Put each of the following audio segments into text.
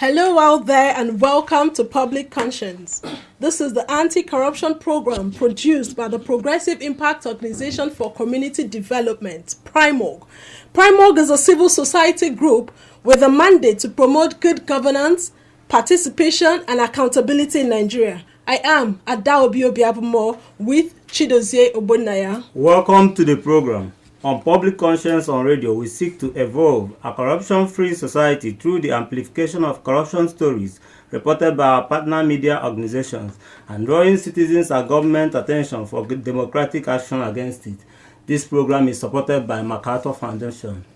Hello out there and welcome to Public Conscience. This is the anti-corruption program produced by the Progressive Impact Organization for Community Development, PRIMOG. PRIMOG is a civil society group with a mandate to promote good governance, participation and accountability in Nigeria. I am Adaobi Obiabumo with Chidozie Ogbonnaya. Welcome to the program. On Public Conscience on Radio, we seek to evolve a corruption-free society through the amplification of corruption stories reported by our partner media organizations and drawing citizens and government attention for democratic action against it. This program is supported by MacArthur Foundation.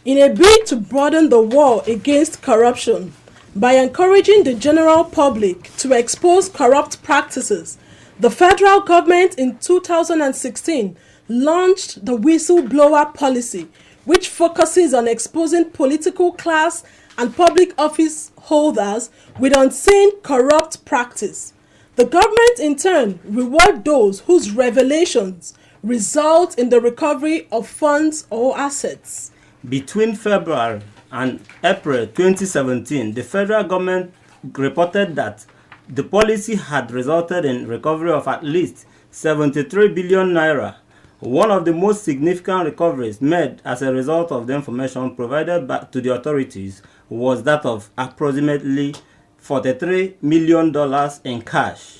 In a bid to broaden the war against corruption by encouraging the general public to expose corrupt practices, the federal government in 2016 launched the whistleblower policy, which focuses on exposing political class and public office holders with unseen corrupt practice. The government in turn reward those whose revelations result in the recovery of funds or assets. Between February and April 2017, the federal government reported that the policy had resulted in recovery of at least 73 billion naira. One of the most significant recoveries made as a result of the information provided back to the authorities was that of approximately $43 million in cash.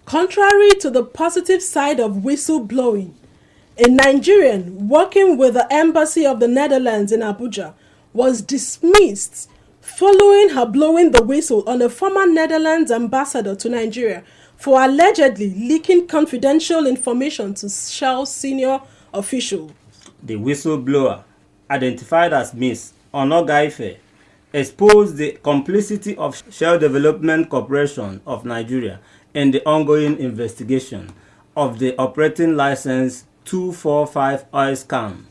Contrary to the positive side of whistleblowing, a Nigerian working with the Embassy of the Netherlands in Abuja was dismissed following her blowing the whistle on a former Netherlands ambassador to Nigeria for allegedly leaking confidential information to Shell senior officials. The whistleblower, identified as Ms. Onogaife, exposed the complicity of Shell Development Corporation of Nigeria in the ongoing investigation of the operating license 245 oil scam.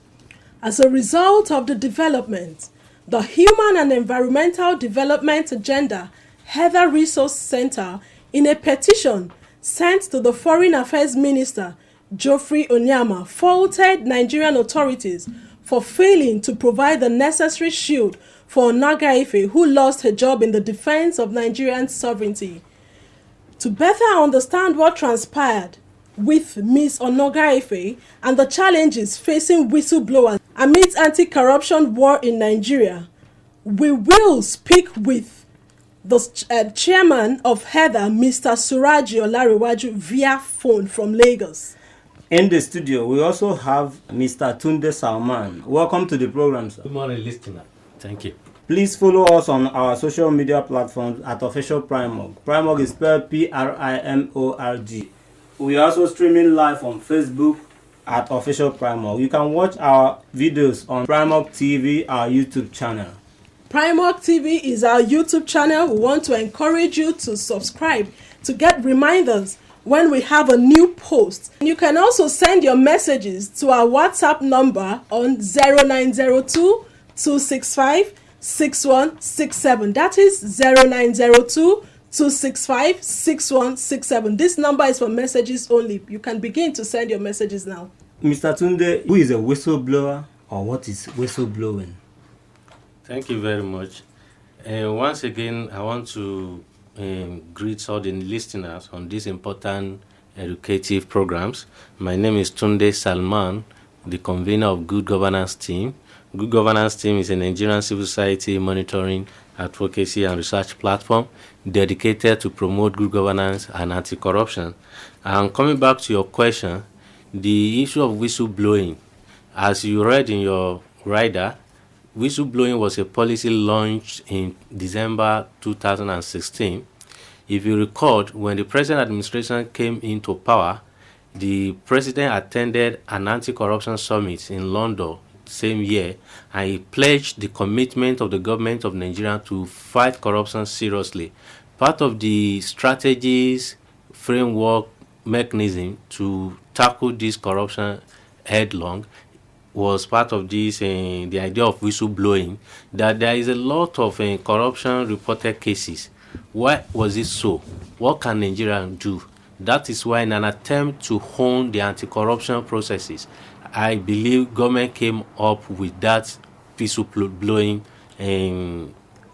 As a result of the development, the Human and Environmental Development Agenda Heather Resource Center, in a petition sent to the Foreign Affairs Minister, Geoffrey Onyama, faulted Nigerian authorities for failing to provide the necessary shield for Onogaife, who lost her job in the defense of Nigerian sovereignty. To better understand what transpired with Ms. Onogaife and the challenges facing whistleblowers amidst anti-corruption war in Nigeria, we will speak with the chairman of Heather, Mr. Suraji Olariwaju, via phone from Lagos. In the studio, we also have Mr. Tunde Salman. Welcome to the program, sir. Good morning, listener. Thank you. Please follow us on our social media platforms at Official PRIMOG. PRIMOG is spelled PRIMORG. We are also streaming live on Facebook at Official PRIMOG. You can watch our videos on PRIMOG TV, our YouTube channel. PRIMOG TV is our YouTube channel. We want to encourage you to subscribe to get reminders when we have a new post. You can also send your messages to our WhatsApp number on 0902 265 6167. That is 0902 265 6167. This number is for messages only. You can begin to send your messages now. Mr. Tunde, who is a whistleblower or what is whistleblowing? Thank you very much. Once again, I want to greet all the listeners on these important educative programs. My name is Tunde Salman, the convener of Good Governance Team. Good Governance Team is a Nigerian civil society monitoring, advocacy and research platform dedicated to promote good governance and anti-corruption. And coming back to your question, the issue of whistleblowing, as you read in your rider, whistleblowing was a policy launched in December 2016. If you recall, when the present administration came into power, the president attended an anti-corruption summit in London same year, and he pledged the commitment of the government of Nigeria to fight corruption seriously. Part of the strategies, framework, mechanism to tackle this corruption headlong was part of this, the idea of whistleblowing, that there is a lot of corruption reported cases. Why was it so? What can Nigeria do? That is why in an attempt to hone the anti-corruption processes, I believe government came up with that whistleblowing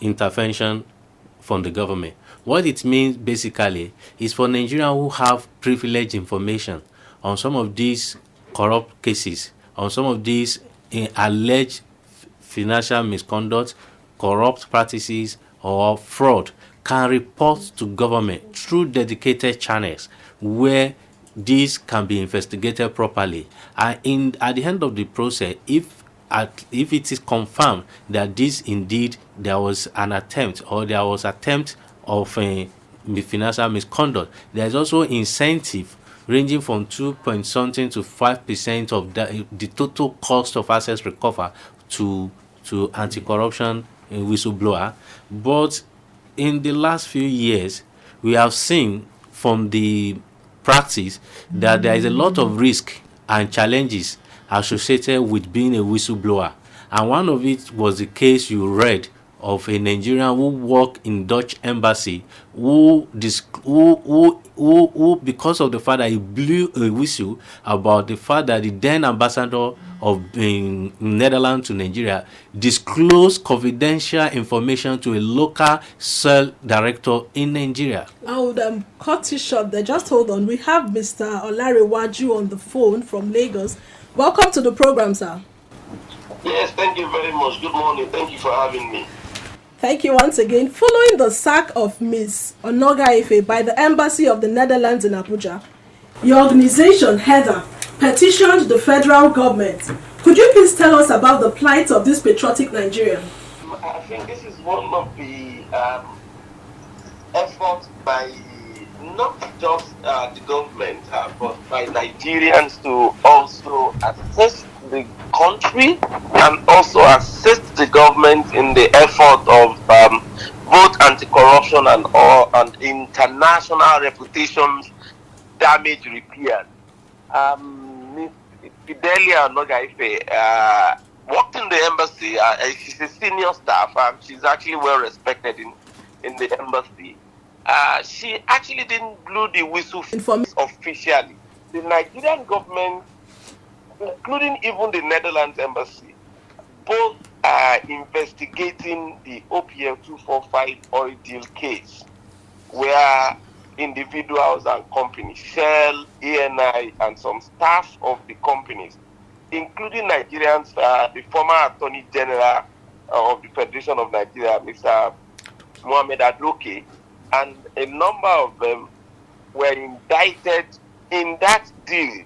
intervention from the government. What it means basically is for Nigerians who have privileged information on some of these corrupt cases, on some of these alleged financial misconduct, corrupt practices, or fraud, can report to government through dedicated channels where this can be investigated properly. And at the end of the process, if it is confirmed that this indeed there was an attempt or there was attempt of financial misconduct, there is also incentive ranging from 2 point something to 5% of the total cost of assets recovered to anti-corruption whistleblower. But in the last few years, we have seen from the practice that there is a lot of risk and challenges associated with being a whistleblower. And one of it was the case you read of a Nigerian who worked in Dutch embassy who because of the fact that he blew a whistle about the fact that the then ambassador of Netherlands to Nigeria disclosed confidential information to a local cell director in Nigeria. I would cut it short there. Just hold on. We have Mr. Olarewaju on the phone from Lagos. Welcome to the program, sir. Yes, thank you very much. Good morning. Thank you for having me. Thank you once again. Following the sack of Ms. Onoga-Ife by the Embassy of the Netherlands in Abuja, your organization, Heather, petitioned the federal government. Could you please tell us about the plight of this patriotic Nigerian? I think this is one of the efforts by not just the government, but by Nigerians to also assist the country and also assist the government in the effort of both anti-corruption and international reputation damage repair. Ms. Fidelia Onoga-Ife worked in the embassy. She's a senior staff. She's actually well respected in the embassy. She actually didn't blow the whistle officially. The Nigerian government, including even the Netherlands embassy, both are investigating the OPL 245 oil deal case, where individuals and companies, Shell, ENI, and some staff of the companies, including Nigerians, the former Attorney General of the Federation of Nigeria, Mr. Mohamed Adoke, and a number of them were indicted in that deal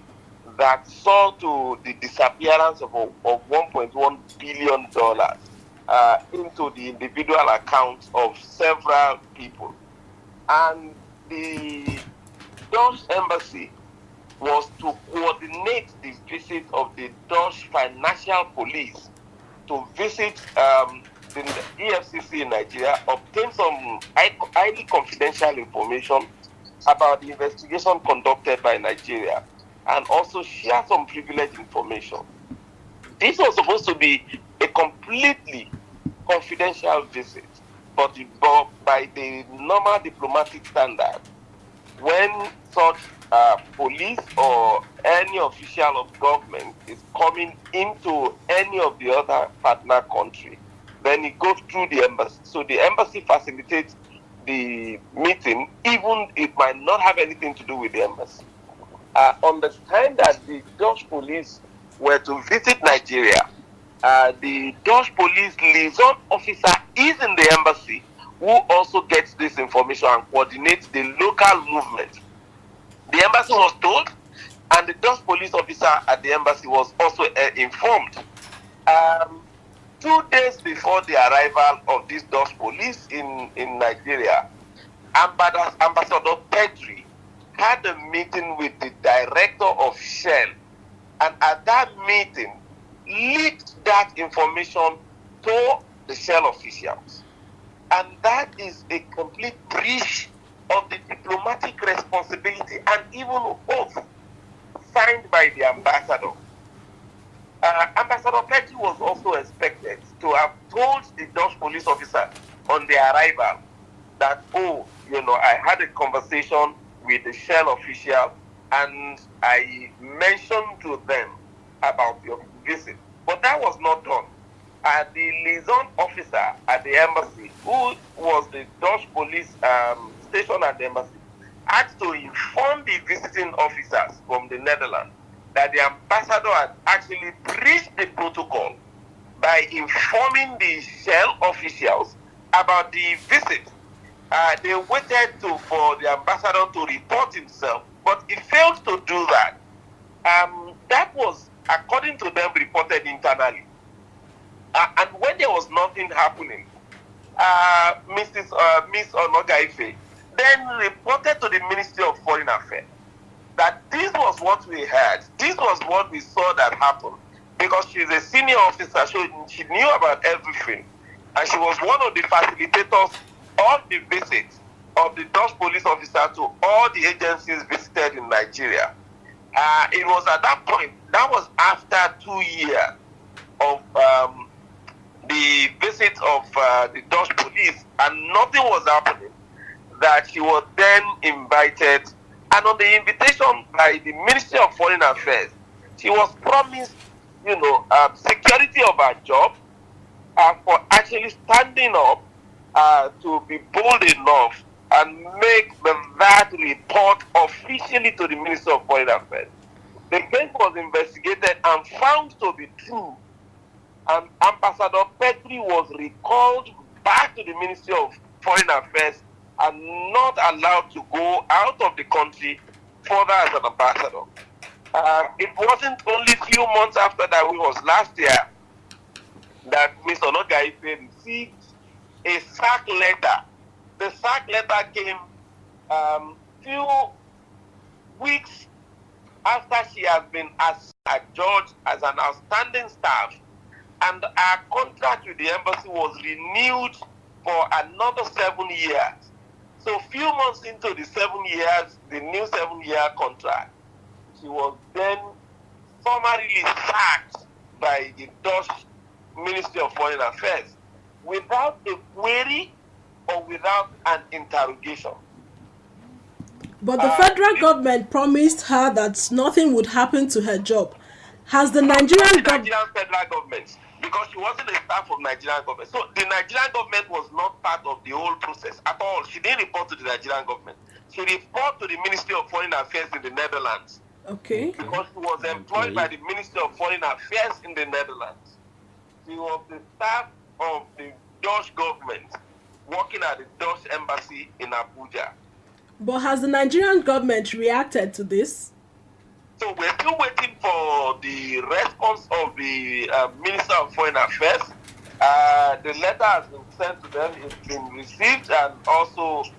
that saw to the disappearance of $1.1 billion into the individual accounts of several people. And the Dutch embassy was to coordinate the visit of the Dutch financial police to visit the EFCC in Nigeria, obtain some highly confidential information about the investigation conducted by Nigeria, and also share some privileged information. This was supposed to be a completely confidential visit, but by the normal diplomatic standard, when such police or any official of government is coming into any of the other partner country, then it goes through the embassy. So the embassy facilitates the meeting, even it might not have anything to do with the embassy. Understand that the Dutch police were to visit Nigeria. The Dutch police liaison officer is in the embassy, who also gets this information and coordinates the local movement. The embassy was told, and the Dutch police officer at the embassy was also informed. 2 days before the arrival of this Dutch police in Nigeria, Ambassador Petri had a meeting with the director of Shell, and at that meeting leaked that information to the Shell officials. And that is a complete breach of the diplomatic responsibility and even oath signed by the ambassador. Ambassador Petty was also expected to have told the Dutch police officer on their arrival that, I had a conversation with the Shell official and I mentioned to them about your visit. But that was not done. the liaison officer at the embassy, who was the Dutch police station at the embassy, had to inform the visiting officers from the Netherlands that the ambassador had actually breached the protocol by informing the Shell officials about the visit. They waited for the ambassador to report himself, but he failed to do that. That was, according to them, reported internally. And when there was nothing happening, Miss Onogaife then reported to the Ministry of Foreign Affairs that this was what we heard, this was what we saw that happened, because she's a senior officer, so she knew about everything, and she was one of the facilitators of the visit of the Dutch police officer to all the agencies visited in Nigeria. It was at that point, that was after 2 years of the visit of the Dutch police, and nothing was happening, that she was then invited, and on the invitation by the Ministry of Foreign Affairs, she was promised, security of her job, for actually standing up to be bold enough and make that report officially to the Ministry of Foreign Affairs. The case was investigated and found to be true. And Ambassador Petri was recalled back to the Ministry of Foreign Affairs and not allowed to go out of the country further as an ambassador. It wasn't only a few months after that, it was last year, that Ms. Onogaife received a sack letter. The sack letter came few weeks after she has been adjudged as an outstanding staff, and our contract with the embassy was renewed for another 7 years. So few months into the 7 years, the new 7-year contract, she was then summarily sacked by the Dutch Ministry of Foreign Affairs without a query or without an interrogation. But the federal government promised her that nothing would happen to her job. Has the Nigerian federal government, because she wasn't a staff of Nigerian government. So the Nigerian government was not part of the whole process at all. She didn't report to the Nigerian government. She reported to the Ministry of Foreign Affairs in the Netherlands. Okay. Because she was employed by the Ministry of Foreign Affairs in the Netherlands. She was the staff of the Dutch government working at the Dutch embassy in Abuja. But has the Nigerian government reacted to this? So we're still waiting for the response of the Minister of Foreign Affairs. The letter has been sent to them, it's been received and also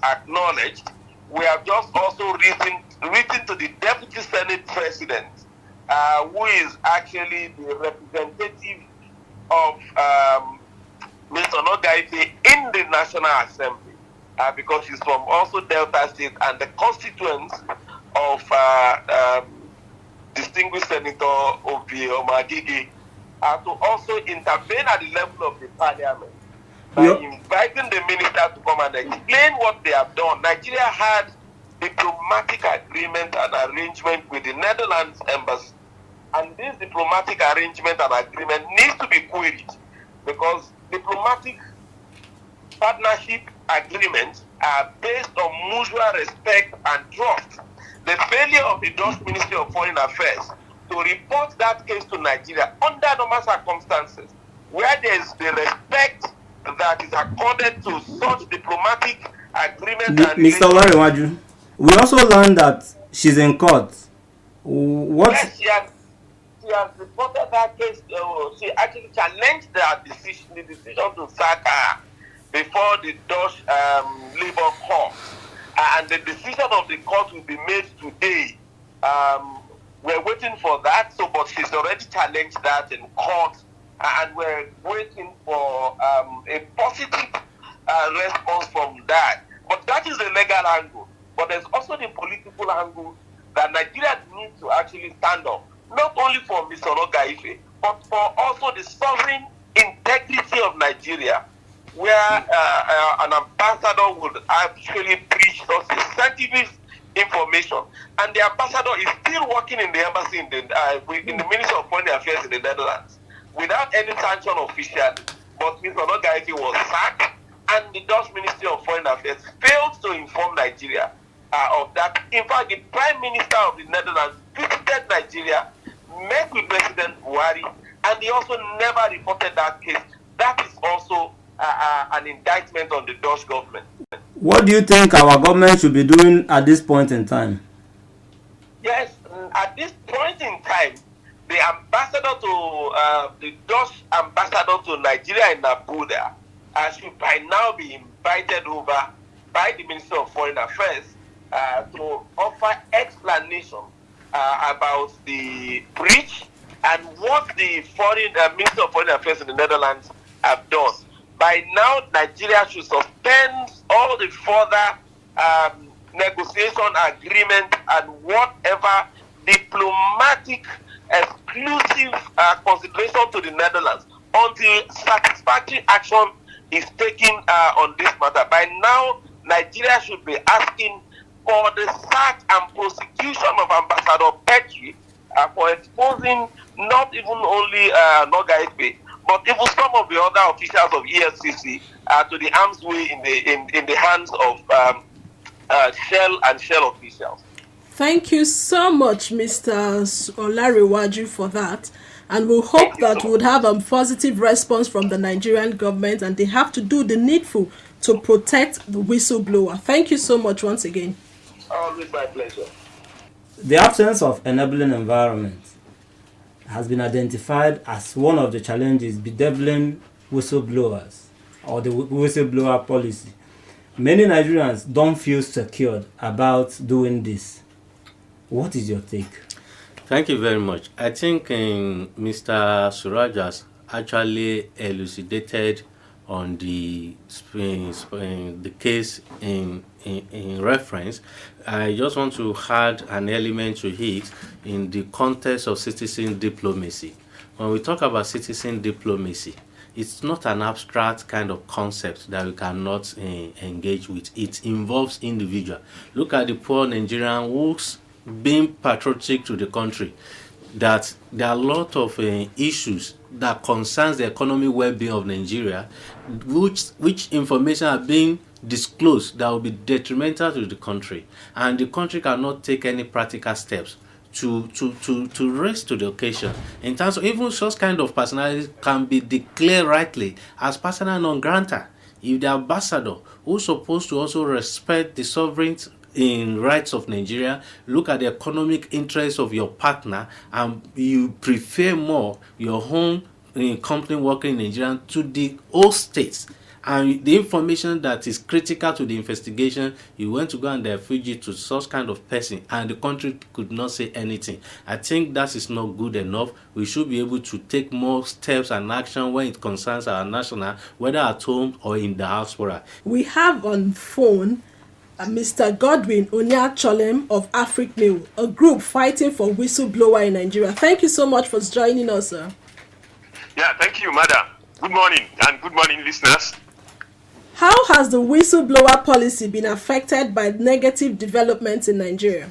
acknowledged. We have just also written to the Deputy Senate President, who is actually the representative of Mr. Onogaife in the National Assembly, because she's from also Delta State and the constituents of distinguished Senator Obi Omagigi, to also intervene at the level of the parliament by inviting the minister to come and explain what they have done. Nigeria had diplomatic agreement and arrangement with the Netherlands embassy, and this diplomatic arrangement and agreement needs to be queried, because diplomatic partnership agreements are based on mutual respect and trust. The failure of the Dutch Ministry of Foreign Affairs to report that case to Nigeria under normal circumstances, where there is the respect that is accorded to such diplomatic agreement. Mr. Olariwaju, we also learned that she's in court. What? Yes, she has reported that case. She actually challenged the decision to sack her before the Dutch Labour Court. And the decision of the court will be made today. We're waiting for that, but she's already challenged that in court, and we're waiting for a positive response from that. But that is the legal angle. But there's also the political angle that Nigeria needs to actually stand up, not only for Ms. Onogaife, but for also the sovereign integrity of Nigeria, where an ambassador would actually preach such sensitive information, and the ambassador is still working in the embassy in the Ministry of Foreign Affairs in the Netherlands. without any sanction officially. But Mr. Onogaike was sacked, and the Dutch Ministry of Foreign Affairs failed to inform Nigeria of that. In fact, the Prime Minister of the Netherlands visited Nigeria, met with President Buhari, and he also never reported that case. That is also an indictment on the Dutch government. What do you think our government should be doing at this point in time? Yes, at this point in time, the Dutch ambassador to Nigeria in Abuja should by now be invited over by the Minister of Foreign Affairs to offer explanation about the breach and what the Minister of Foreign Affairs in the Netherlands have done. By now, Nigeria should suspend all the further negotiation agreement and whatever diplomatic exclusive consideration to the Netherlands until satisfactory action is taken on this matter. By now, Nigeria should be asking for the sack and prosecution of Ambassador Petri for exposing not even only Onogaike, but even some of the other officials of EFCC to the arms way in the hands of Shell officials. Thank you so much, Mr. Olarewaju, for that. And we hope that we would have a positive response from the Nigerian government, and they have to do the needful to protect the whistleblower. Thank you so much once again. Always my pleasure. The absence of enabling environment has been identified as one of the challenges bedeviling whistleblowers or the whistleblower policy. Many Nigerians don't feel secured about doing this. What is your take? Thank you very much. I think Mr. Suraj has actually elucidated on the case in reference. I just want to add an element to it in the context of citizen diplomacy. When we talk about citizen diplomacy, it's not an abstract kind of concept that we cannot engage with. It involves individual. Look at the poor Nigerian who's being patriotic to the country. That there are a lot of issues that concerns the economic well-being of Nigeria, which information are being disclosed that will be detrimental to the country, and the country cannot take any practical steps to raise to the occasion. In terms of even such kind of personalities can be declared rightly as persona non grata if the ambassador, who's supposed to also respect the sovereignty in rights of Nigeria, look at the economic interests of your partner, and you prefer more your home company working in Nigeria to the whole states, and the information that is critical to the investigation, you went to go and refugee to such kind of person, and the country could not say anything. I think that is not good enough. We should be able to take more steps and action when it concerns our national, whether at home or in the diaspora. We have on phone Mr. Godwin Onyacholem of AfricMail, a group fighting for whistleblower in Nigeria. Thank you so much for joining us, sir. Yeah, thank you, madam. Good morning, and good morning, listeners. How has the whistleblower policy been affected by negative developments in Nigeria?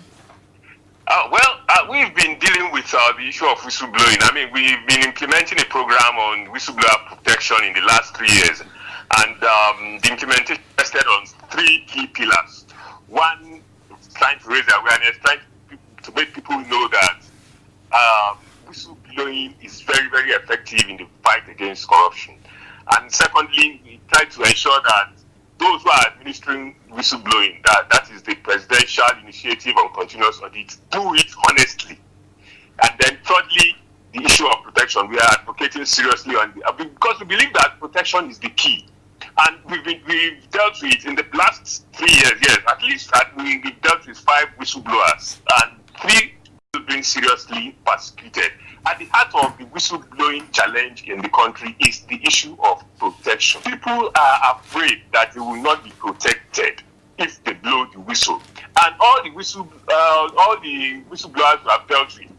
We've been dealing with the issue of whistleblowing. I mean, we've been implementing a program on whistleblower protection in the last 3 years, and the implementation rested on 3 key pillars. One, trying to raise awareness, trying to make people know that whistleblowing is very, very effective in the fight against corruption. And secondly, we try to ensure that those who are administering whistleblowing, that is the Presidential Initiative on Continuous Audit, do it honestly. And then thirdly, the issue of protection. We are advocating seriously on because we believe that protection is the key. And we've dealt with, in the last 3 years, yes, at least we've dealt with 5 whistleblowers, and 3 being seriously persecuted. At the heart of the whistleblowing challenge in the country is the issue of protection. People are afraid that they will not be protected if they blow the whistle. And all the whistleblowers who have dealt with,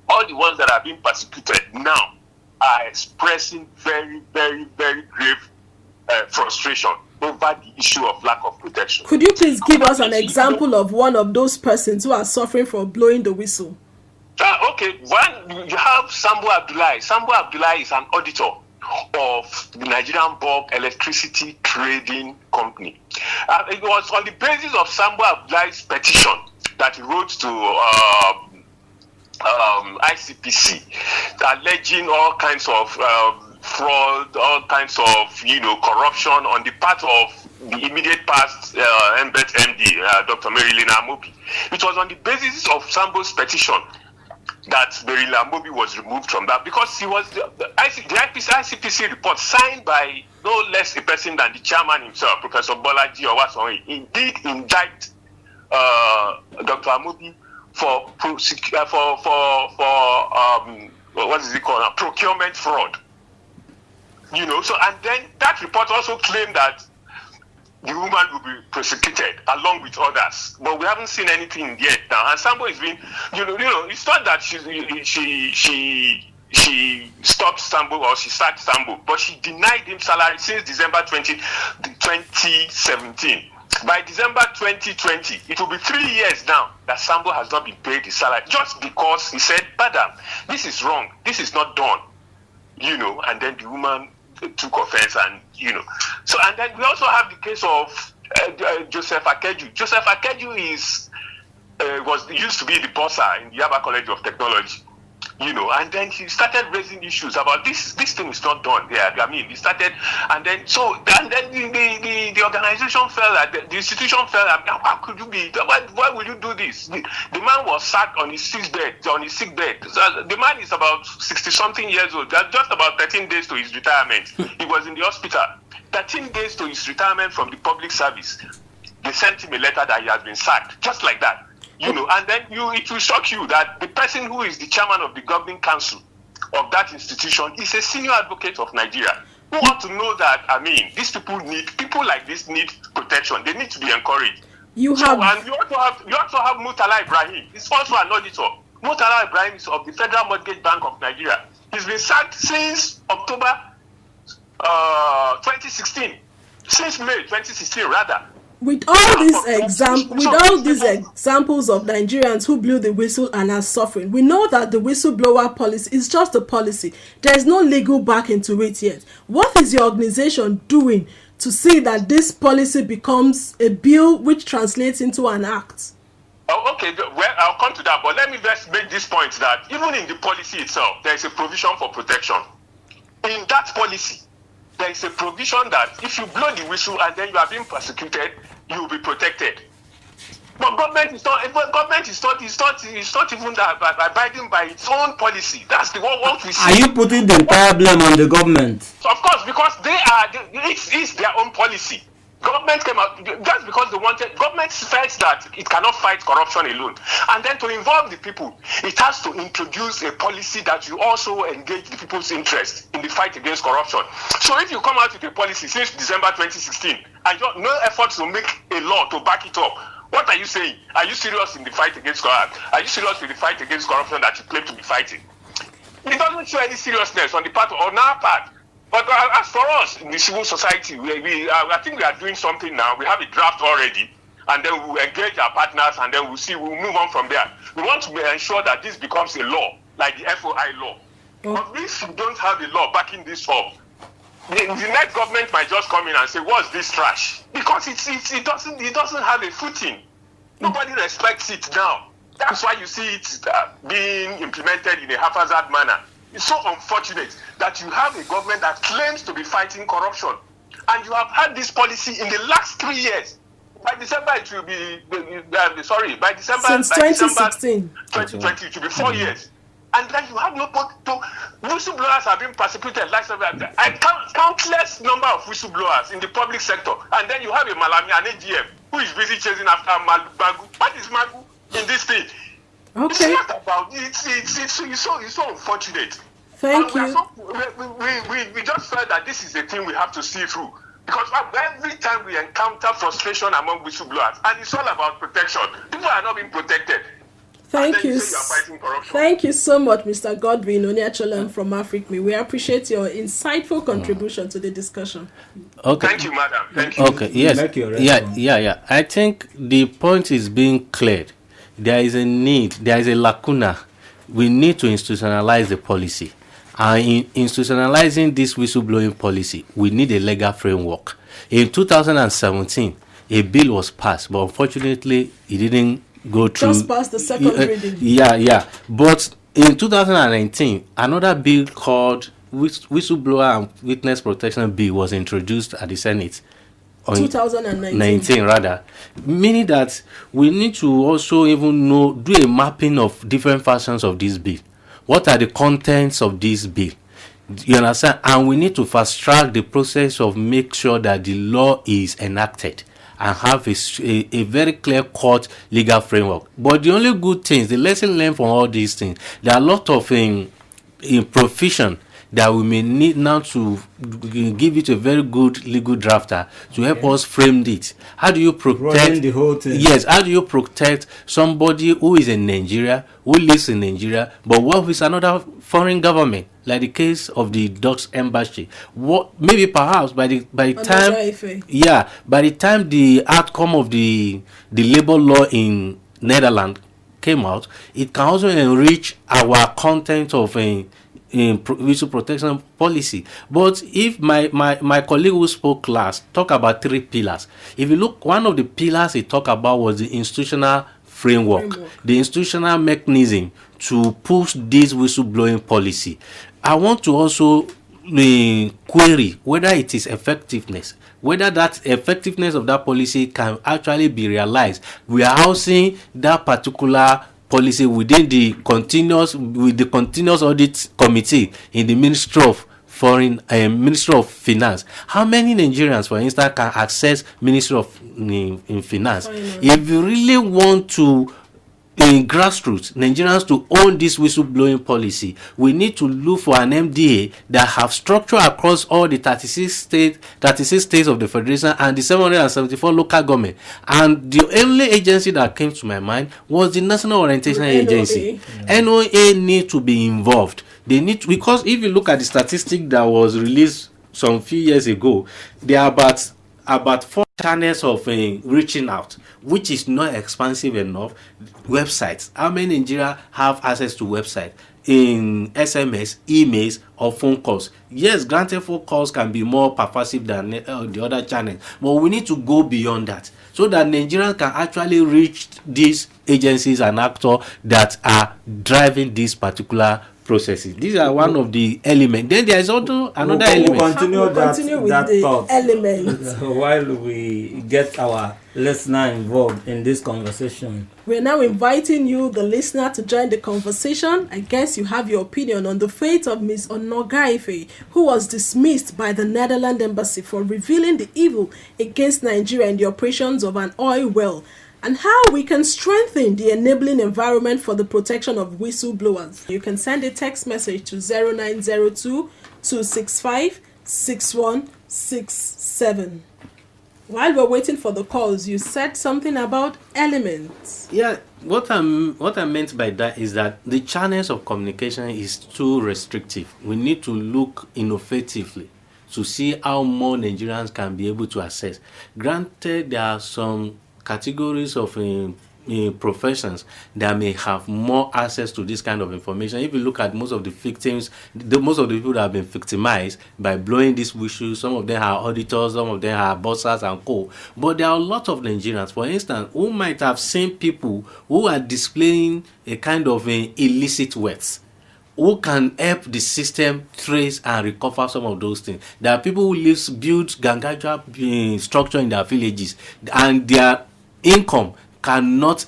all the ones that are being persecuted now, are expressing very, very, very grave frustration over the issue of lack of protection. Could you please give us an example of one of those persons who are suffering from blowing the whistle? Okay, one, you have Sambo Abdullahi. Sambo Abdullahi is an auditor of the Nigerian Bulk Electricity Trading Company. It was on the basis of Sambo Abdullahi's petition that he wrote to ICPC, alleging all kinds of fraud, all kinds of corruption on the part of the immediate past MBET MD, Dr. Marilyn Amobi. It was on the basis of Sambo's petition that Marilyn Amobi was removed from that, because he was the ICPC report signed by no less a person than the chairman himself, Professor Bolaji Owasonyi, indeed indict Dr. Amobi for what is it called? Procurement fraud. So, and then that report also claimed that the woman will be prosecuted along with others, but we haven't seen anything yet now. And Sambo is being, it's not that she stopped Sambo or she sacked Sambo, but she denied him salary since December 2017. By December 2020, it will be 3 years now that Sambo has not been paid his salary, just because he said, "Madam, this is wrong. This is not done." And then the woman took offense, and So, and then we also have the case of Joseph Akeju. Joseph Akeju used to be the bursar in the Yaba College of Technology. And then he started raising issues about this thing is not done there. I mean, he started, and then the organization felt that the institution felt that, how could you be? Why will you do this? The man was sacked on his sick bed. So the man is about 60-something years old. Just about 13 days to his retirement. He was in the hospital. 13 days to his retirement from the public service. They sent him a letter that he has been sacked, just like that. And then it will shock you that the person who is the chairman of the governing council of that institution is a senior advocate of Nigeria. We want to know that, these people like this need protection. They need to be encouraged. And you also have Murtala Ibrahim. He's also an auditor. Murtala Ibrahim is of the Federal Mortgage Bank of Nigeria. He's been sacked since October 2016. Since May 2016, rather. With all these examples of Nigerians who blew the whistle and are suffering, we know that the whistleblower policy is just a policy. There is no legal backing to it yet. What is your organization doing to see that this policy becomes a bill which translates into an act? Okay, well, I'll come to that, but let me just make this point that even in the policy itself, there is a provision for protection. In that policy, there is a provision that if you blow the whistle and then you are being prosecuted, you will be protected. But government is not even that abiding by its own policy. That's the what we see. Are you putting the entire blame on the government? So of course, because it's their own policy. Government came out just because they wanted. Government felt that it cannot fight corruption alone, and then to involve the people, it has to introduce a policy that you also engage the people's interest in the fight against corruption. So if you come out with a policy since December 2016 and you have no effort to make a law to back it up, what are you saying? Are you serious in the fight against corruption? Are you serious with the fight against corruption that you claim to be fighting? It doesn't show any seriousness on our part. But as for us in the civil society, I think we are doing something now. We have a draft already, and then we'll engage our partners, and then we'll move on from there. We want to ensure that this becomes a law, like the FOI law. But if you don't have a law backing this up, the next government might just come in and say, "What's this trash?" Because it doesn't have a footing. Nobody respects it now. That's why you see it being implemented in a haphazard manner. It's so unfortunate that you have a government that claims to be fighting corruption, and you have had this policy in the last 3 years. By December, it will be by December since 2016, 2020, it will be 4 years, and then you have no whistleblowers have been persecuted. Like countless number of whistleblowers in the public sector, and then you have a Malami, an AGM, who is busy chasing after Magu. What is Magu in this thing? Okay. It's not about it's so unfortunate. Thank you. We just felt that this is the thing we have to see through, because every time we encounter frustration among whistleblowers, and it's all about protection. People are not being protected. Thank you. Thank you so much, Mr. Godwin Oniacholam from AfricMe. We appreciate your insightful contribution to the discussion. Okay. Thank you, madam. Thank you. Okay. Yes. Yeah. I think the point is being cleared. There is a need, there is a lacuna we need to institutionalize the policy. And in institutionalizing this whistleblowing policy, we need a legal framework. In 2017, a bill was passed, but unfortunately, it didn't go through. Just past the second reading. Yeah. But in 2019, another bill called Whistleblower and Witness Protection Bill was introduced at the Senate. 2019 rather, meaning that we need to also even do a mapping of different versions of this bill. What are the contents of this bill? You understand? And we need to fast track the process of make sure that the law is enacted and have a very clear cut legal framework. But the only good things, the lesson learned from all these things, there are a lot of in provision that we may need now to give it a very good legal drafter to help us frame it. How do you protect the whole thing? Yes, how do you protect somebody who is in Nigeria, who lives in Nigeria, but what with another foreign government, like the case of the Dutch embassy? What maybe perhaps by the time the outcome of the labor law in Netherlands came out, it can also enrich our content of in visual protection policy. But if my colleague who spoke last talk about 3 pillars, if you look, one of the pillars he talked about was the institutional framework, the institutional mechanism to push this whistleblowing policy. I want to also query whether it is effectiveness, whether that effectiveness of that policy can actually be realized. We are housing that particular policy within the continuous audit committee in the Ministry of Ministry of Finance. How many Nigerians, for instance, can access Ministry of Finance? If you really want to in grassroots Nigerians to own this whistleblowing policy, we need to look for an MDA that have structure across all the 36 states of the federation and the 774 local government. And the only agency that came to my mind was the National Orientation Agency. NOA need to be involved. They need to, because if you look at the statistic that was released some few years ago, there are about 4 channels of reaching out, which is not expansive enough. Websites, how many Nigeria have access to website in SMS, emails, or phone calls? Yes, granted, phone calls can be more pervasive than the other channels, but we need to go beyond that so that Nigerians can actually reach these agencies and actors that are driving this particular processes. These are one of the elements. Then there is also another element. We'll continue with that thought element while we get our listener involved in this conversation. We're now inviting you, the listener, to join the conversation. I guess you have your opinion on the fate of Ms. Onogaife, who was dismissed by the Netherlands embassy for revealing the evil against Nigeria in the operations of an oil well, and how we can strengthen the enabling environment for the protection of whistleblowers. You can send a text message to 0902 265 6167. While we're waiting for the calls, you said something about elements. Yeah, what I meant by that is that the channels of communication is too restrictive. We need to look innovatively to see how more Nigerians can be able to access. Granted, there are some categories of professions that may have more access to this kind of information. If you look at most of the victims, most of the people that have been victimized by blowing this whistle, some of them are auditors, some of them are bosses and co. But there are a lot of Nigerians, for instance, who might have seen people who are displaying a kind of illicit wealth, who can help the system trace and recover some of those things. There are people who build gangaja structure in their villages, and their income cannot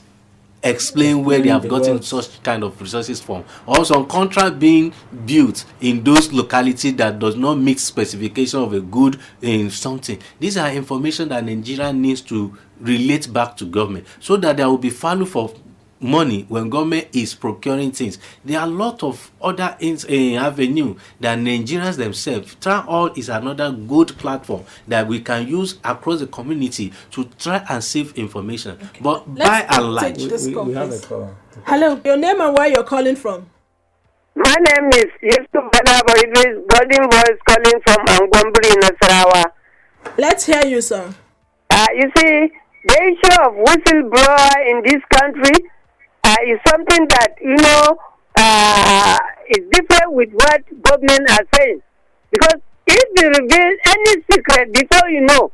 explain where they have gotten such kind of resources from. Also, contract being built in those localities that does not meet specification of a good in something. These are information that Nigeria needs to relate back to government so that there will be value for money when government is procuring things. There are a lot of other avenue that Nigerians themselves. Town hall is another good platform that we can use across the community to try and save information. Okay. But by and large, we have a call. Hello, your name and where you're calling from? My name is Yusuf Banabo Idris, Golden Voice, calling from Angombri, Nasarawa. Let's hear you, sir. You see, the issue of whistleblower in this country is something that, is different with what government are saying. Because if you reveal any secret before you know,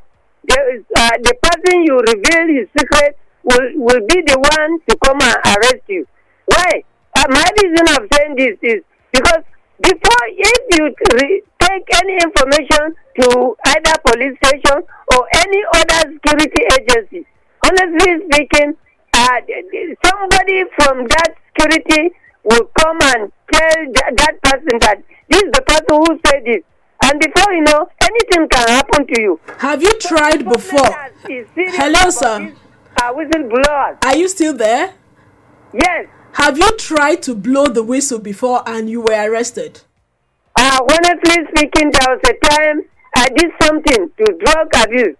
the person you reveal his secret will be the one to come and arrest you. Why? My reason of saying this is because before, if you take any information to either police station or any other security agency, honestly speaking, somebody from that security will come and tell that person that this is the person who said this. And before you know, anything can happen to you. Have you tried before? Hello, sir. Whistleblowers. Are you still there? Yes. Have you tried to blow the whistle before and you were arrested? Honestly speaking, there was a time I did something to drug abuse.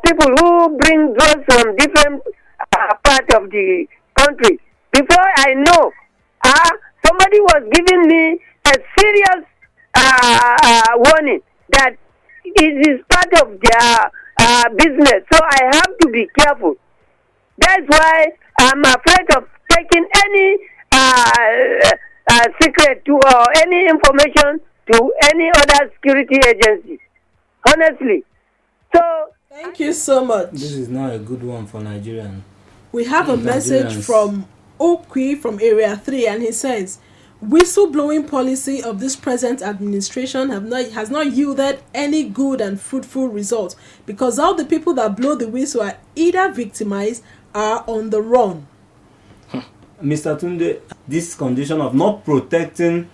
People who bring drugs from different parts of the country. Before I know, somebody was giving me a serious warning that it is part of their business. So I have to be careful. That's why I'm afraid of taking any secret to or any information to any other security agency. Honestly. So thank you so much. This is not a good one for Nigerians. We have a message from Okwi from Area 3, and he says, whistleblowing policy of this present administration has not yielded any good and fruitful results because all the people that blow the whistle are either victimized or on the run. Mr. Tunde, this condition of not protecting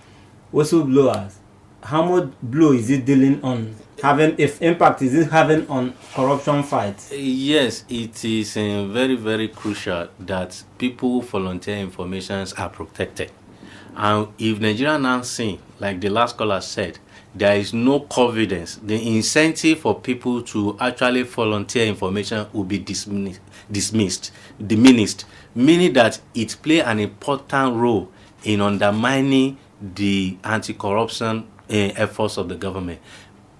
whistleblowers, how much blow is it dealing on having, if impact is it having on corruption fights? Yes, it is very, very crucial that people who volunteer information are protected. And if Nigeria now see, like the last caller said, there is no confidence, the incentive for people to actually volunteer information will be diminished, meaning that it plays an important role in undermining the anti-corruption efforts of the government.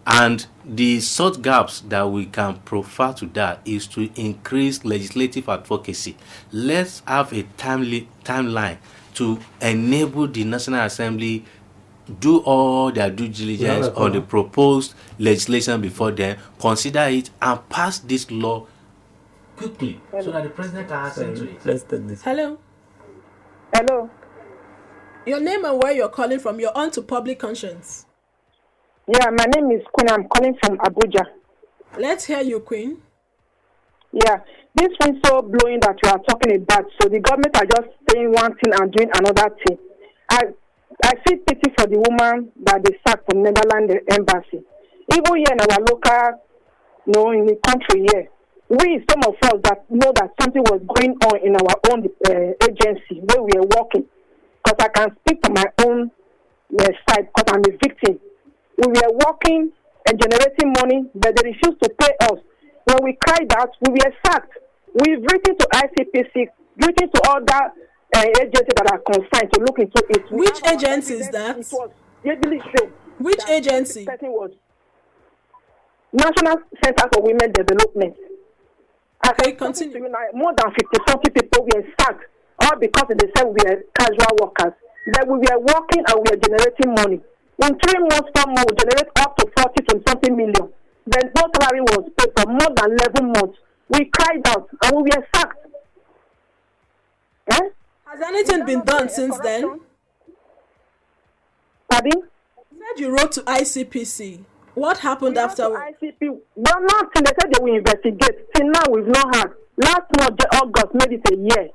And the short gaps that we can profile to that is to increase legislative advocacy. Let's have a timeline to enable the National Assembly do all their due diligence on the proposed legislation before them, consider it, and pass this law quickly so that the president can access to it. Let's take this. Hello. hello. Your name and where you're calling from. You're on to Public Conscience. Yeah, my name is Queen. I'm calling from Abuja. Let's hear you, Queen. Yeah, this whistle blowing that you are talking about, so the government are just saying one thing and doing another thing. I feel pity for the woman that they sacked from Netherlands embassy. Even here in our local, in the country here, we, some of us that know that something was going on in our own agency where we are working, because I can speak from my own side because I'm a victim. We were working and generating money, but they refused to pay us. When we cried out, we were sacked. We've written to ICPC, written to other agencies that are concerned to look into it. Which agency is that? It was legally shown. Which agency? The person was National Center for Women Development. Okay, continue. More than 50-40 people were sacked, all because they said we were casual workers. That we were working and we were generating money. In 3 months, 4 months, we generate up to 40 to something million. Then no salary was paid for more than 11 months. We cried out and we were sacked. Eh? Has anything been done since then? Pardon? You said you wrote to ICPC. What happened afterwards? ICP, well, nothing. They said they will investigate. Till now, we've not had. Last month, August, made it a year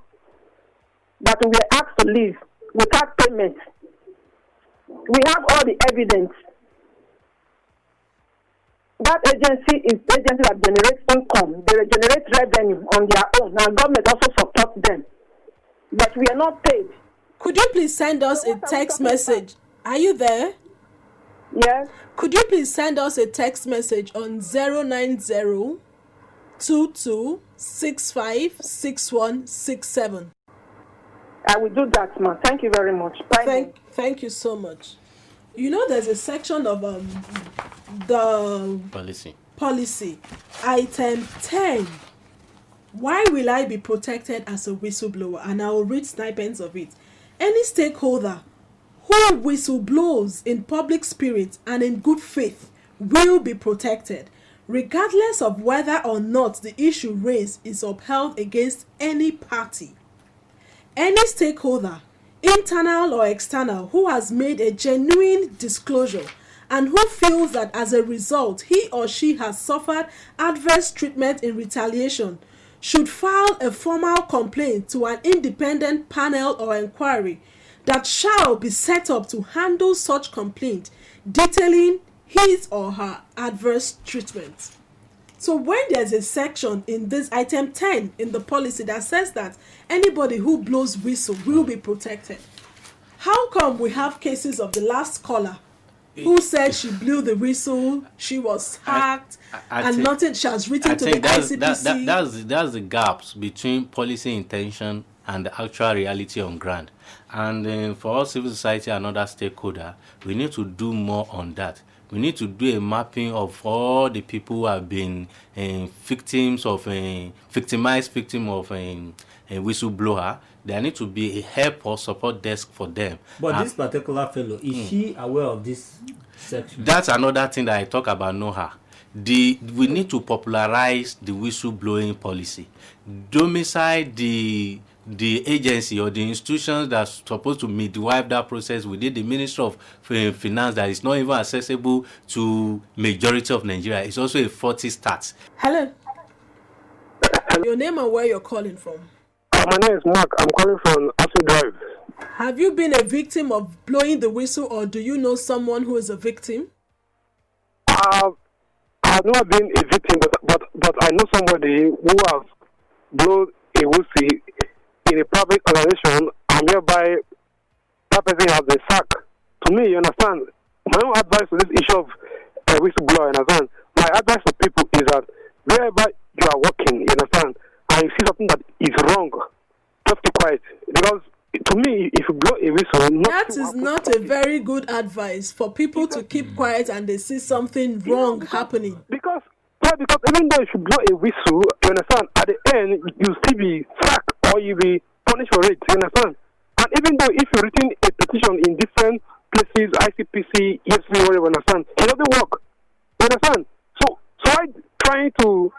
that we were asked to leave without payment. We have all the evidence. That agency is the agency that generates income. They generate revenue on their own. Now, government also supports them. But we are not paid. Could you please send us a text message? Are you there? Yes. Could you please send us a text message on 090-2265-6167? I will do that, man. Thank you very much. Bye. Thank you so much. You know, there's a section of the policy, item 10. Why will I be protected as a whistleblower? And I will read snippets of it. Any stakeholder who whistleblowers in public spirit and in good faith will be protected, regardless of whether or not the issue raised is upheld against any party. Any stakeholder, internal or external, who has made a genuine disclosure and who feels that as a result he or she has suffered adverse treatment in retaliation should file a formal complaint to an independent panel or inquiry that shall be set up to handle such complaint, detailing his or her adverse treatment. So when there's a section in this item 10 in the policy that says that anybody who blows whistle will be protected, how come we have cases of the last caller who said she blew the whistle, she was hacked, and nothing, she has written to the ICPC? That's the gaps between policy intention and the actual reality on ground. And for all civil society and other stakeholders, we need to do more on that. We need to do a mapping of all the people who have been victims of victimized victim of a whistleblower. There need to be a help or support desk for them. But this particular fellow, is she aware of this section? That's another thing that I talk about NOHA. We need to popularize the whistleblowing policy. Domicile the agency or the institutions that's supposed to midwife that process within the Ministry of Finance that is not even accessible to majority of Nigeria. It's also a 40 stats. Hello. Your name and where you're calling from? My name is Mark. I'm calling from Asu Drive. Have you been a victim of blowing the whistle, or do you know someone who is a victim? I've not been a victim, but I know somebody who has blown a whistle in a private organization, and whereby that person has been sacked. To me, you understand, my own advice to this issue of whistleblower, you understand, my advice to people is that wherever you are working, you understand, and you see something that is wrong, just keep quiet. Because to me, if you blow a whistle, that is not a very good advice for people to keep quiet and they see something wrong happening. Because even though if you blow a whistle, you understand, at the end you still be sacked or you be punished for it, you understand. And even though if you've written a petition in different places, ICPC, ESP, whatever, you understand, it doesn't work. You understand? So I trying to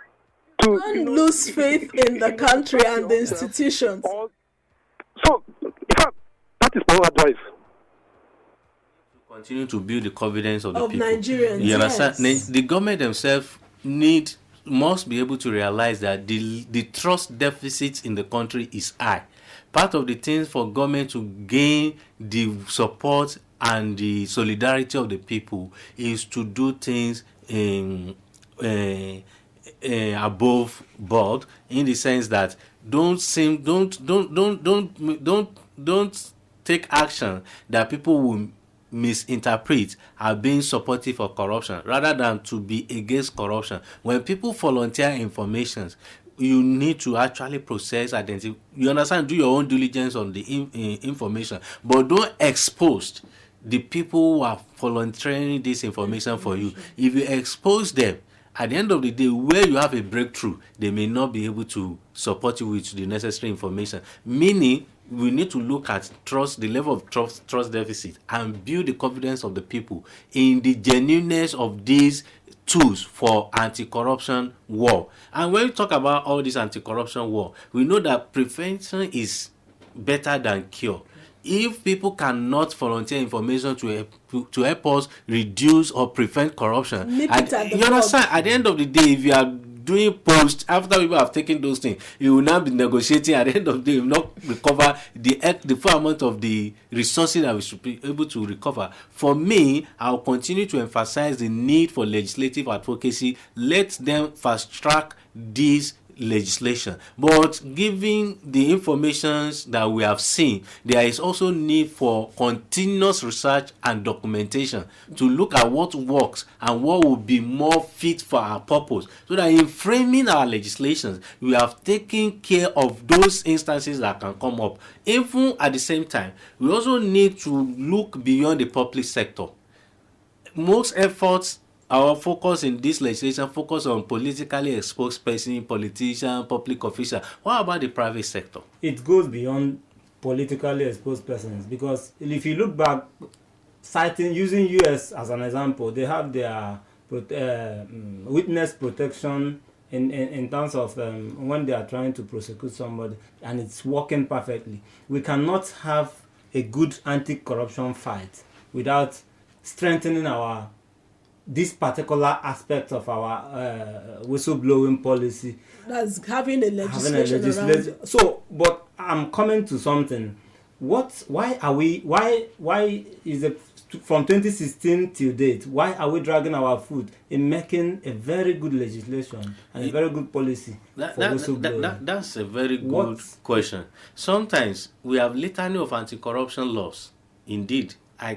don't lose faith in the country and the institutions. So in fact, that is my advice. Continue to build the confidence of the people. Nigerians. You understand? Yes. The government themselves must be able to realize that the trust deficit in the country is high. Part of the things for government to gain the support and the solidarity of the people is to do things above board, in the sense that don't take action that people will misinterpret as being supportive of corruption, rather than to be against corruption. When people volunteer information, you need to actually process, identify. You understand? Do your own diligence on the information, but don't expose the people who are volunteering this information for you. If you expose them, at the end of the day, where you have a breakthrough, they may not be able to support you with the necessary information. Meaning, we need to look at the level of trust deficit, and build the confidence of the people in the genuineness of these tools for anti-corruption war. And when we talk about all this anti-corruption war, we know that prevention is better than cure. If people cannot volunteer information to help us reduce or prevent corruption, you understand, at the end of the day, if you are doing post after people have taken those things, you will now be negotiating. At the end of the day, you will not recover the full amount of the resources that we should be able to recover. For me, I will continue to emphasize the need for legislative advocacy. Let them fast track these legislation, but given the information that we have seen, there is also need for continuous research and documentation to look at what works and what will be more fit for our purpose, so that in framing our legislations we have taken care of those instances that can come up. Even at the same time, we also need to look beyond the public sector. Most efforts, our focus in this legislation focus on politically exposed person, politician, public official. What about the private sector? It goes beyond politically exposed persons. Because if you look back, using US as an example, they have their witness protection in terms of when they are trying to prosecute somebody, and it's working perfectly. We cannot have a good anti-corruption fight without strengthening this particular aspect of our whistleblowing policy. That's having a legislation around it. So, but I'm coming to something. Why is it from 2016 till date? Why are we dragging our foot in making a very good legislation and a very good policy for whistleblowing? That's a very good question. Sometimes we have litany of anti-corruption laws. Indeed, I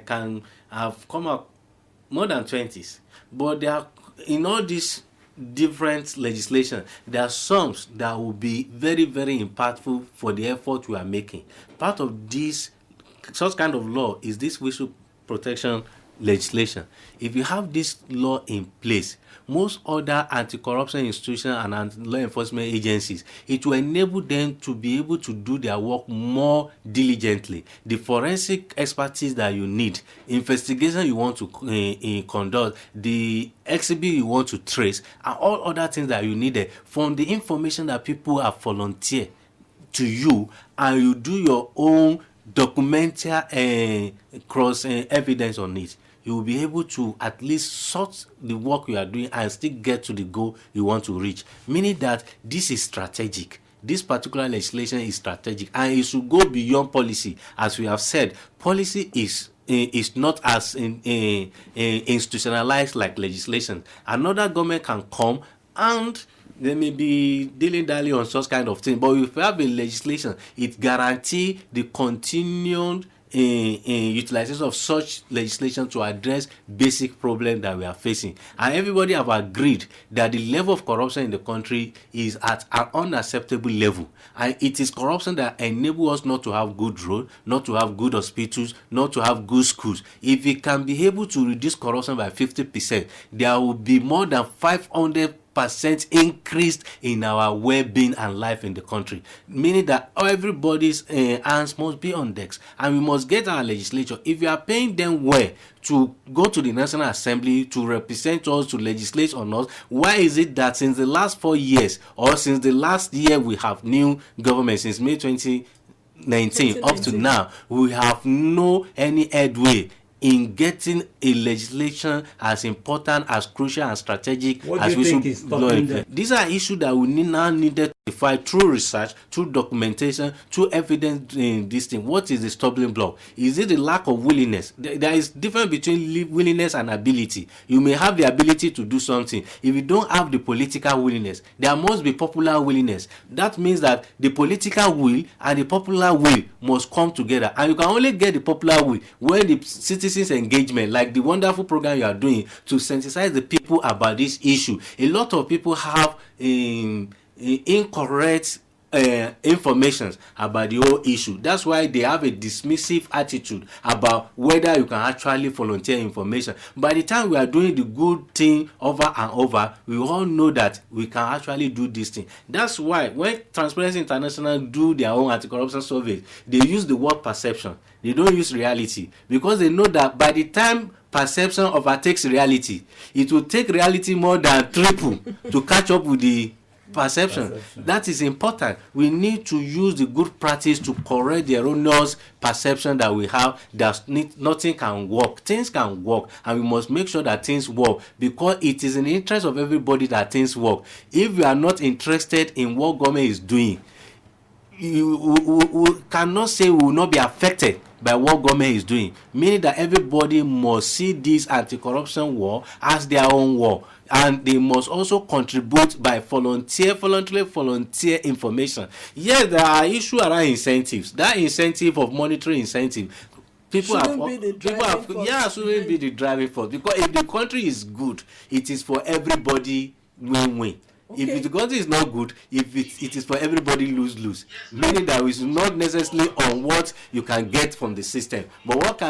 have come up more than 20s, but there are, in all these different legislation, there are some that will be very, very impactful for the effort we are making. Part of this such kind of law is this whistle protection legislation. If you have this law in place, most other anti-corruption institutions and law enforcement agencies, it will enable them to be able to do their work more diligently. The forensic expertise that you need, investigation you want to conduct, the exhibit you want to trace, and all other things that you needed from the information that people have volunteered to you, and you do your own documentary cross evidence on it, you will be able to at least sort the work you are doing and still get to the goal you want to reach. Meaning that this is strategic. This particular legislation is strategic, and it should go beyond policy. As we have said, policy is not as institutionalized like legislation. Another government can come and they may be dilly-dally on such kind of thing, but if you have a legislation, it guarantees the continued utilization of such legislation to address basic problems that we are facing. And everybody have agreed that the level of corruption in the country is at an unacceptable level, and it is corruption that enables us not to have good roads, not to have good hospitals, not to have good schools. If we can be able to reduce corruption by 50%, there will be more than 500% increased in our well-being and life in the country, meaning that everybody's hands must be on decks, and we must get our legislature. If you are paying them well to go to the National Assembly to represent us, to legislate on us, why is it that since the last 4 years, or since the last year we have new government, since May 2019 up to now, we have no any headway in getting a legislation as important, as crucial and strategic as we should? These are issues that we now needed to fight through research, through documentation, through evidence in this thing. What is the stumbling block? Is it the lack of willingness? There is difference between willingness and ability. You may have the ability to do something. If you don't have the political willingness, there must be popular willingness. That means that the political will and the popular will must come together, and you can only get the popular will when the citizens engagement, like the wonderful program you are doing to sensitize the people about this issue. A lot of people have incorrect information about the whole issue. That's why they have a dismissive attitude about whether you can actually volunteer information. By the time we are doing the good thing over and over, we all know that we can actually do this thing. That's why when Transparency International do their own anti-corruption surveys, they use the word perception. They don't use reality, because they know that by the time perception overtakes reality, it will take reality more than triple to catch up with the perception. That is important. We need to use the good practice to correct the erroneous perception that we have that nothing can work. Things can work, and we must make sure that things work, because it is in the interest of everybody that things work. If we are not interested in what government is doing, we cannot say we will not be affected by what government is doing, meaning that everybody must see this anti-corruption war as their own war, and they must also contribute by volunteer information. Yes, there are issues around incentives. That incentive of monetary incentive, shouldn't be the driving force, because if the country is good, it is for everybody win-win. Okay. If the country is not good, if it is for everybody lose, meaning that it's not necessarily on what you can get from the system, but what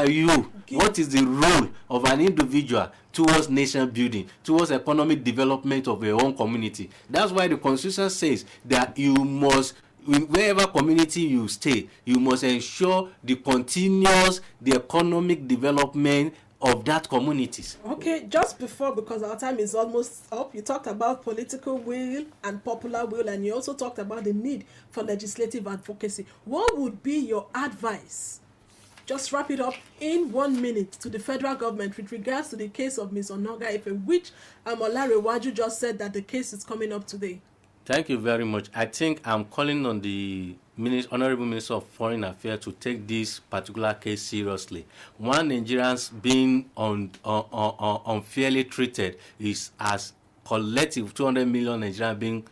is the role of an individual towards nation building, towards economic development of your own community. That's why the Constitution says that you must wherever community you stay, you must ensure the economic development of that communities. Okay, just before, because our time is almost up, you talked about political will and popular will, and you also talked about the need for legislative advocacy. What would be your advice? Just wrap it up in 1 minute to the federal government with regards to the case of Ms. Onoga Ife, which Olarewaju just said that the case is coming up today. Thank you very much. I think I'm calling on the Honorable Minister of Foreign Affairs to take this particular case seriously. One Nigerians being unfairly treated is as collective 200 million Nigerians being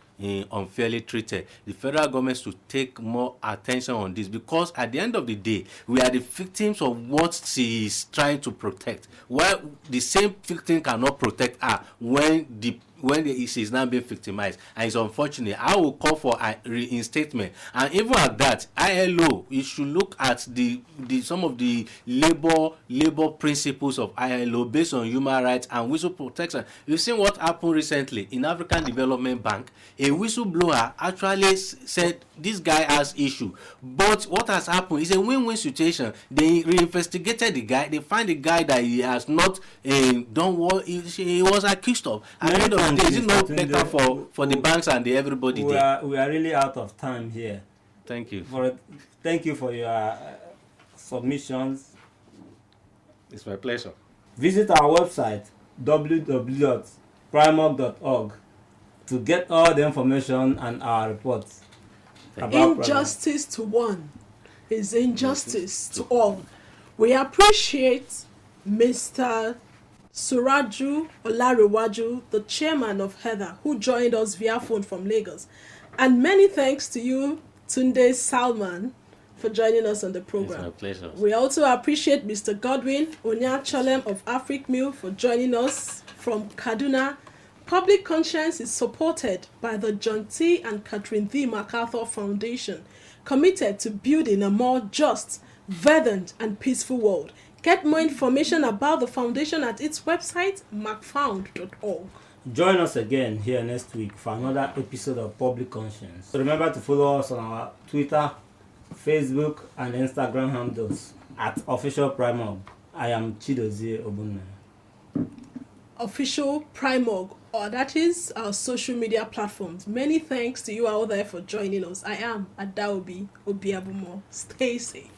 unfairly treated. The federal government should take more attention on this, because at the end of the day, we are the victims of what she is trying to protect. While the same victim cannot protect her when she is now being victimized, and it's unfortunate. I will call for a reinstatement, and even at that, ILO, you should look at some of the labor principles of ILO based on human rights and whistle protection. You've seen what happened recently in African Development Bank. A whistleblower actually said this guy has issue, but what has happened is a win-win situation. They reinvestigated the guy. They find the guy that he has not done what he was accused of. At the end of the day, is it not better for the banks and everybody there? We are really out of time here. Thank you. Thank you for your submissions. It's my pleasure. Visit our website www.primorg.org to get all the information and our reports. Injustice to one is injustice to all. We appreciate Mr. Suraju Olarewaju, the chairman of Heather, who joined us via phone from Lagos. And many thanks to you, Tunde Salman, for joining us on the program. It's my pleasure. We also appreciate Mr. Godwin Onyacholem of Africmill for joining us from Kaduna. Public Conscience is supported by the John T. and Catherine V. MacArthur Foundation, committed to building a more just, verdant, and peaceful world. Get more information about the foundation at its website, macfound.org. Join us again here next week for another episode of Public Conscience. Remember to follow us on our Twitter, Facebook, and Instagram handles at Official Primorg. I am Chidozie Obunna. Official Primorg, or that is our social media platforms. Many thanks to you out there for joining us. I am Adaobi Obiabumo. Stay safe.